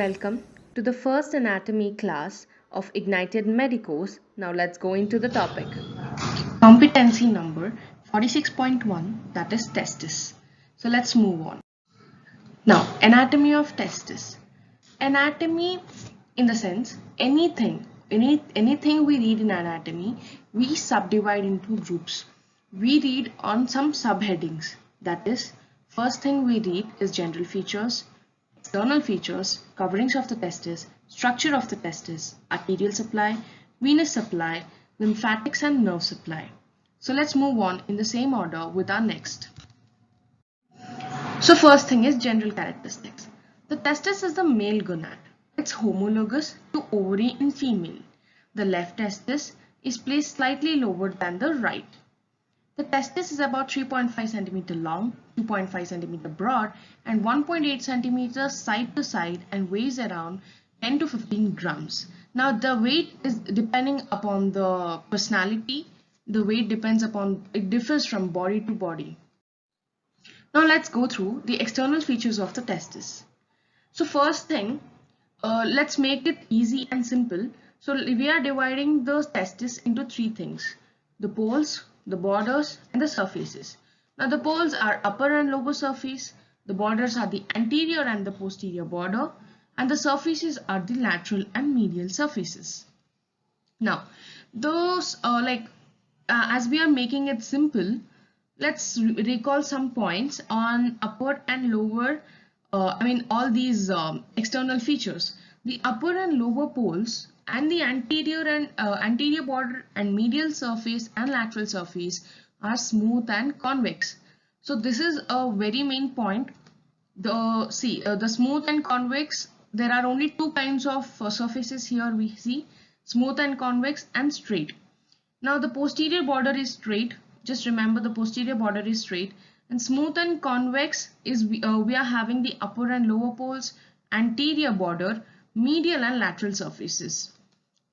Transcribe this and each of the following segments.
Welcome to the first anatomy class of Ignited Medicos. Now let's go into the topic. Competency number 46.1, that is testis. So let's move on. Now, anatomy of testis. Anatomy in the sense anything we read in anatomy, we subdivide into groups. We read on some subheadings. That is, first thing we read is general features, external features, coverings of the testis, structure of the testis, arterial supply, venous supply, lymphatics and nerve supply. So let's move on in the same order with our next. So first thing is general characteristics. The testis is the male gonad. It's homologous to ovary in female. The left testis is placed slightly lower than the right. The testis is about 3.5 cm long, 2.5 cm broad and 1.8 cm side to side and weighs around 10 to 15 grams. Now the weight is depending upon the personality. The weight differs from body to body. Now let's go through the external features of the testis. So first thing, let's make it easy and simple. So we are dividing the testis into three things: the poles, the borders and the surfaces. Now the poles are upper and lower surface, the borders are the anterior and the posterior border, and the surfaces are the lateral and medial surfaces. Now those as we are making it simple, let's recall some points on upper and lower, all these external features. The upper and lower poles and the anterior border and medial surface and lateral surface are smooth and convex. So this is a very main point. The smooth and convex, there are only two kinds of surfaces here we see: smooth and convex and straight. Now the posterior border is straight. Just remember, the posterior border is straight, and smooth and convex is we are having the upper and lower poles, anterior border, medial and lateral surfaces.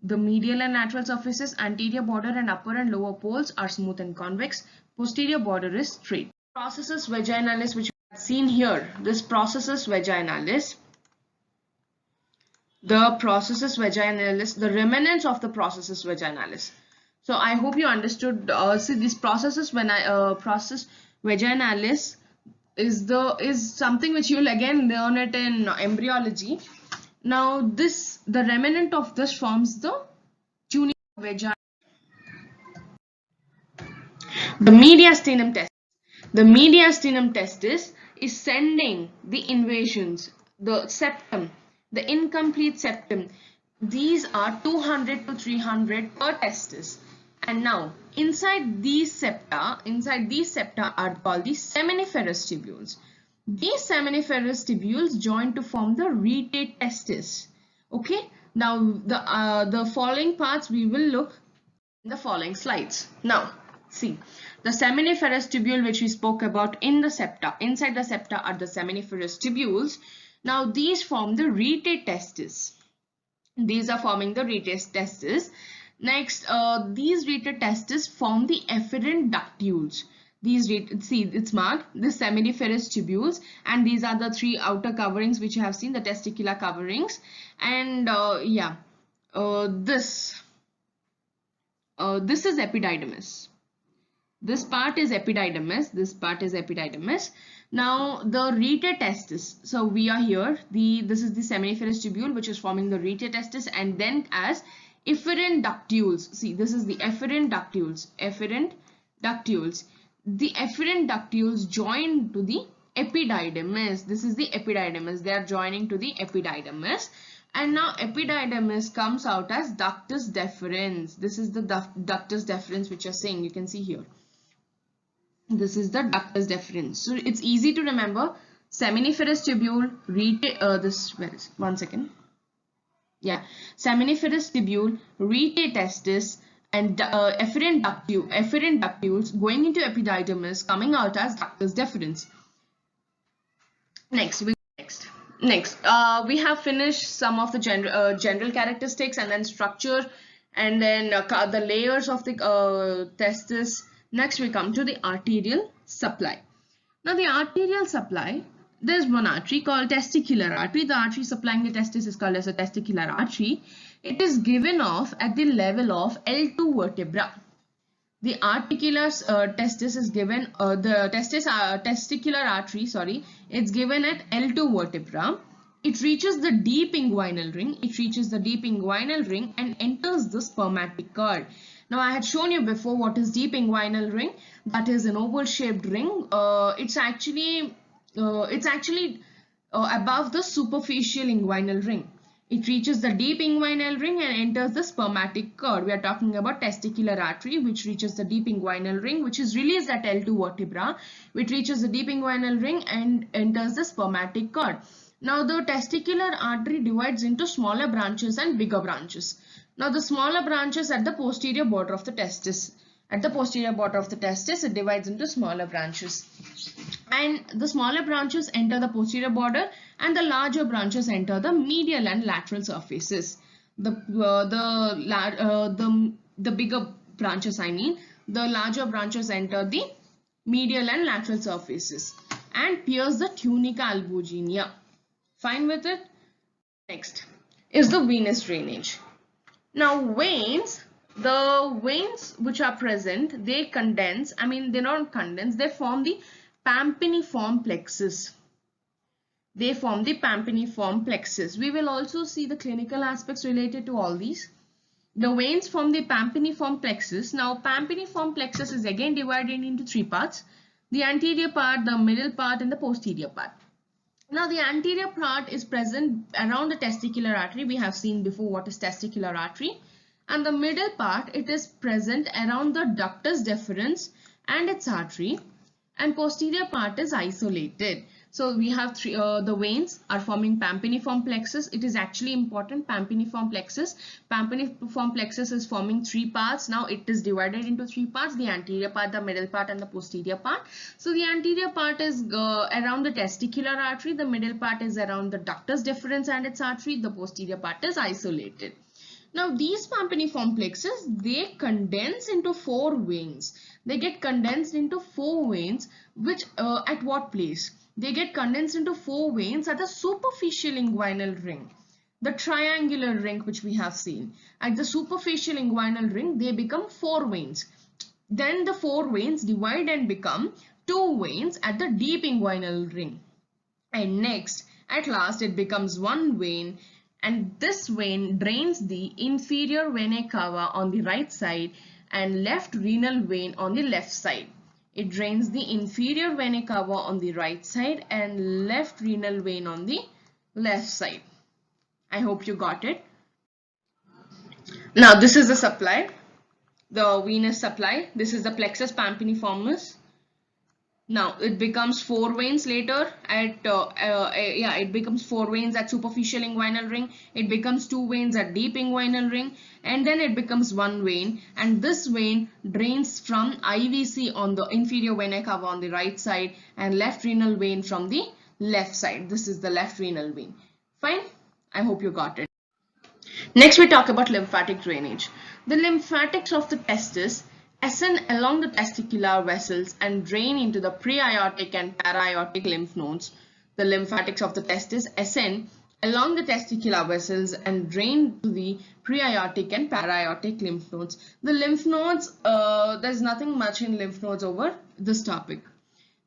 The medial and lateral surfaces, anterior border and upper and lower poles are smooth and convex. Posterior border is straight. Processus vaginalis, which we have seen here, this processus vaginalis, the remnants of the processus vaginalis. So I hope you understood. See, this processus process vaginalis is something which you will again learn it in embryology. Now the remnant of this forms the tunica vagina. The mediastinum testis. The mediastinum testis is sending the invasions, the septum, the incomplete septum. These are 200 to 300 per testis. And now inside these septa are called the seminiferous tubules. These seminiferous tubules join to form the retate testis. Okay, now the following parts we will look in the following slides. Now see, the seminiferous tubule which we spoke about in the septa, inside the septa are the seminiferous tubules. Now these form the retate testis. These are forming the retate testis. Next, these retate testis form the efferent ductules. See, it's marked the seminiferous tubules, and these are the three outer coverings which you have seen, the testicular coverings. And this is epididymis. This part is epididymis. This part is epididymis. Now the retate testis. So we are here. This is the seminiferous tubule which is forming the retate testis, and then as efferent ductules. See, this is the efferent ductules. Efferent ductules. The efferent ductules join to the epididymis. This is the epididymis. They are joining to the epididymis. And now epididymis comes out as ductus deferens. This is the ductus deferens which you are saying. You can see here. This is the ductus deferens. So it's easy to remember. Seminiferous tubule, seminiferous tubule, retate testis, and efferent ductules going into epididymis, coming out as ductus deferens. Next, we have finished some of the general characteristics and then structure, and then the layers of the testis. Next, we come to the arterial supply. Now, the arterial supply there's one artery called testicular artery. The artery supplying the testis is called as a testicular artery. It is given off at the level of L2 vertebra. The articular testis is given, testicular artery, sorry, it's given at L2 vertebra. It reaches the deep inguinal ring. It reaches the deep inguinal ring and enters the spermatic cord. Now, I had shown you before what is deep inguinal ring. That is an oval-shaped ring. It's actually above the superficial inguinal ring. It reaches the deep inguinal ring and enters the spermatic cord. We are talking about testicular artery, which reaches the deep inguinal ring, which is released at L2 vertebra, which reaches the deep inguinal ring and enters the spermatic cord. Now, the testicular artery divides into smaller branches and bigger branches. Now, the smaller branches at the posterior border of the testis. At the posterior border of the testis, it divides into smaller branches. And the smaller branches enter the posterior border and the larger branches enter the medial and lateral surfaces. The bigger branches, the larger branches enter the medial and lateral surfaces and pierce the tunica albuginea. Fine with it? Next is the venous drainage. Now, veins, the veins which are present, they condense, they don't condense, they form the Pampiniform plexus. They form the Pampiniform plexus. We will also see the clinical aspects related to all these. The veins form the Pampiniform plexus. Now, Pampiniform plexus is again divided into three parts: the anterior part, the middle part, and the posterior part. Now, the anterior part is present around the testicular artery. We have seen before what is testicular artery. And the middle part, it is present around the ductus deferens and its artery. And posterior part is isolated. So we have three, the veins are forming Pampiniform plexus. It is actually important, Pampiniform plexus. Pampiniform plexus is forming three parts. Now it is divided into three parts: the anterior part, the middle part, and the posterior part. So the anterior part is around the testicular artery. The middle part is around the ductus deferens and its artery. The posterior part is isolated. Now these Pampiniform plexus, they condense into four veins. They get condensed into four veins, which at what place? They get condensed into four veins at the superficial inguinal ring, the triangular ring which we have seen. At the superficial inguinal ring, they become four veins. Then the four veins divide and become two veins at the deep inguinal ring. And next, at last, it becomes one vein. And this vein drains the inferior vena cava on the right side and left renal vein on the left side. It drains the inferior vena cava on the right side and left renal vein on the left side. I hope you got it. Now this is the supply, the venous supply. This is the plexus pampiniformis. Now it becomes four veins later at it becomes four veins at superficial inguinal ring. It becomes two veins at deep inguinal ring, and then it becomes one vein, and this vein drains from IVC on the inferior vena cava on the right side and left renal vein from the left side. This is the left renal vein. Fine, I hope you got it. Next we talk about lymphatic drainage. The lymphatics of the testis ascend along the testicular vessels and drain into the pre-aortic and para-aortic lymph nodes. The lymphatics of the testis ascend along the testicular vessels and drain to the pre-aortic and para-aortic lymph nodes. The lymph nodes, there's nothing much in lymph nodes over this topic.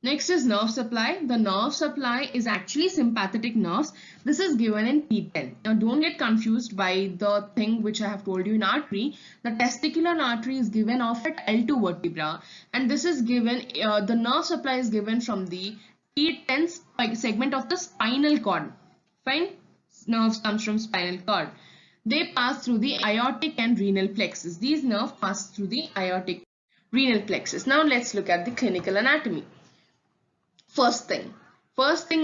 Next is nerve supply. The nerve supply is actually sympathetic nerves. This is given in T10. Now don't get confused by the thing which I have told you in artery. The testicular artery is given off at L2 vertebra, and this is given, the nerve supply is given from the T10 segment of the spinal cord. Fine? Nerves comes from spinal cord. They pass through the aortic and renal plexus. These nerves pass through the aortic renal plexus. Now let's look at the clinical anatomy. First thing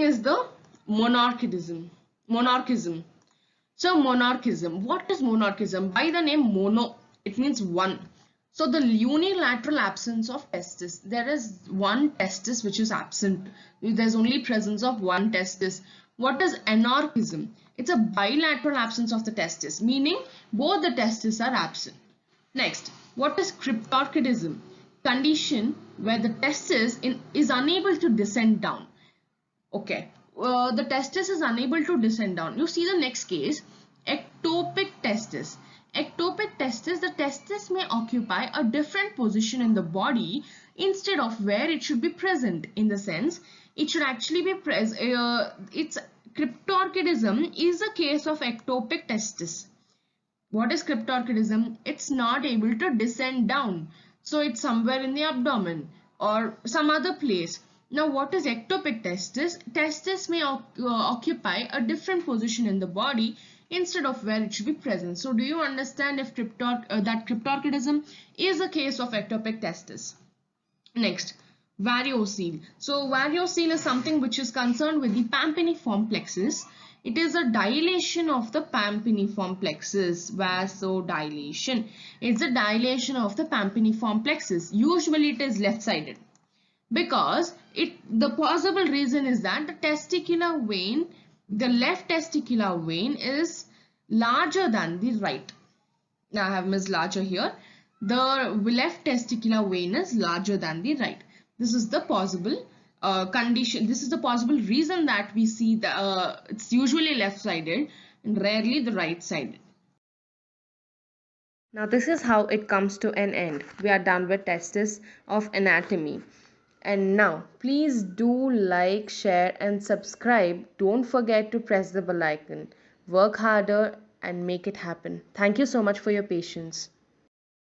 is the monarchism. So monarchism, what is monarchism? By the name mono, it means one. So the unilateral absence of testis. There is one testis which is absent. There's only presence of one testis. What is anarchism? It's a bilateral absence of the testis, meaning both the testes are absent. Next, what is cryptorchidism? Condition where the testis is unable to descend down. Okay, the testis is unable to descend down. You see the next case, ectopic testis. Ectopic testis, the testis may occupy a different position in the body instead of where it should be present. In the sense, it should actually be present. Its cryptorchidism is a case of ectopic testis. What is cryptorchidism? It's not able to descend down. So it's somewhere in the abdomen or some other place. Now what is ectopic testis? Testis may occupy a different position in the body instead of where it should be present. So do you understand if that cryptorchidism is a case of ectopic testis? Next, variocele. So variocele is something which is concerned with the pampiniform plexus. It is a dilation of the pampiniform plexus. Vasodilation. It's a dilation of the pampiniform plexus. Usually it is left-sided because the possible reason is that the testicular vein, the left testicular vein is larger than the right. Now I have missed larger here. The left testicular vein is larger than the right. This is the possible condition. This is the possible reason that we see the it's usually left-sided and rarely the right-sided. Now this is how it comes to an end. We are done with testis of anatomy. And now please do like, share and subscribe. Don't forget to press the bell icon. Work harder and make it happen. Thank you so much for your patience.